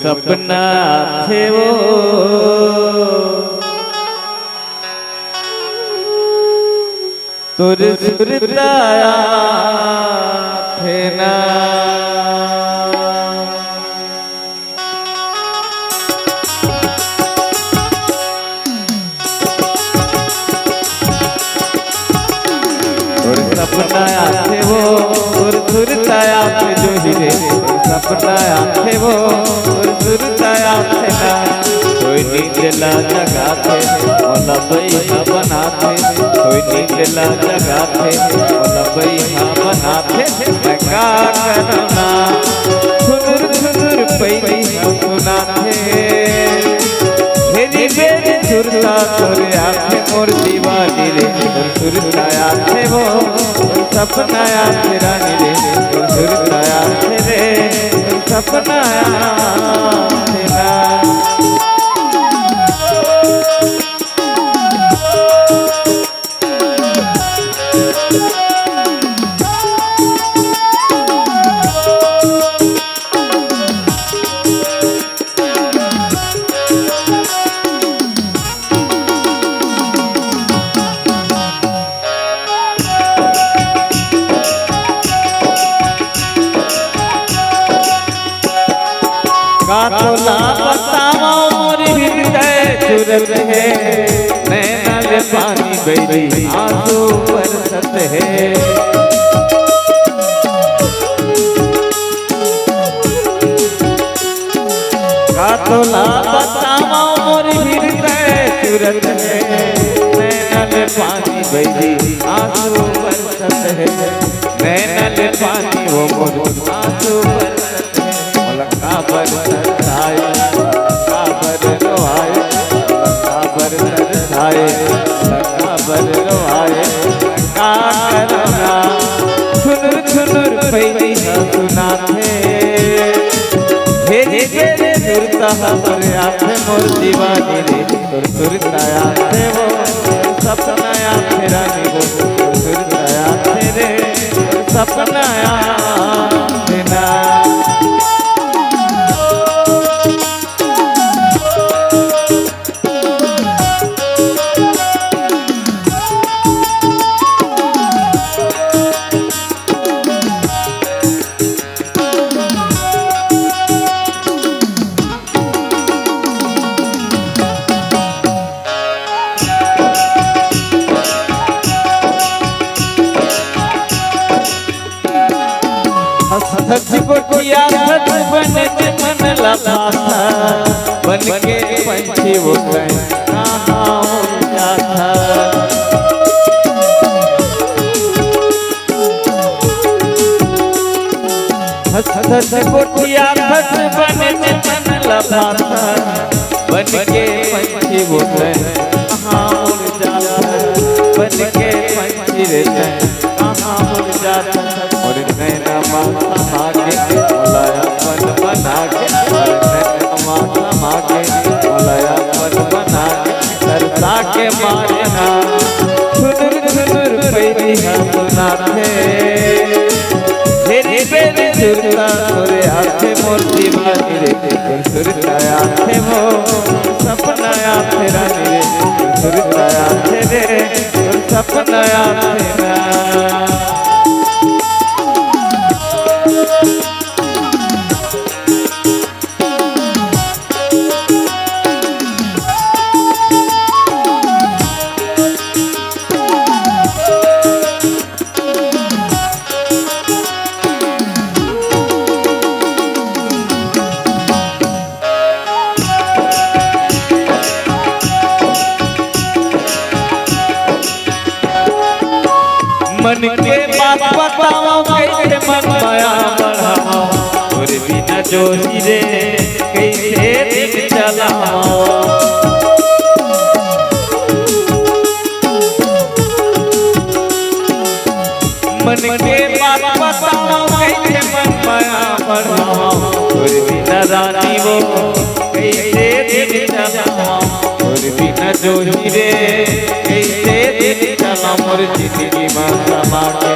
सपना थे वो तुर सुरताया थे ना सपना थे वो सुरताया थे जो हीरे सपना थे वो सुरताया थे ना कोई नींदला जगा थे ओला बैहा बनाते कोई नींदला जगा थे ओला बैहा बनाते मैं का करना सुनुर पैदी सुना थे मेरी बेटी सुरता तोरे आँखें मोर दीवानी रे सुरताया थे वो सपना थे रानी रे सुरताया थे रे सपना थे ना कातोला बतावा मोर हृदय चुरत है नैना ले पानी बहरी आंसू बरसत है कातोला बतावा मोर हृदय चुरत है नैना ले पानी बहरी आंसू बरसत है नैना ले पानी वो मोर आंसू बरसत है काबर तरसाए काबर रोआए काबर तरसाए काबर रोआए का करना सुनुर पैदी सुना थे भेजी तेरे सुरता हमरे आँखें मोर दीवानी रे सुरताया थे वो सपनाया थे रानी वो सुरताया थे रे सपनाया थे ना गोटिया सच बन के मन लफाता बन के पंछी वो कहाँ उड़ जाता सच गोटिया सच बन के मन लफाता बन के पंछी वो कहाँ उड़ जाता बन के पंछी रे कहाँ उड़ जाता और नैना माता मागे मोलाया पन बना के नैना माता मागे मोलाया पन बना के तरसा के मारे ना सुनुर पैदी सुना थे मेरी बेटी सुरता तोरे आँखें मोर दीवानी रे सुरताया थे वो सपनाया थे रानी रे सुरताया थे रे सपनाया थे ना मन के बात बताओ कैसे मन माया बढ़ाओ और बिना जोशी रे कैसे दिन चलाओ मन के बात बताओ कैसे मन माया बढ़ाओ और बिना रानी वो कैसे दिन चलाओ और बिना जोशी रे कैसे दिन चलाओ मोर जिंदगी माता माके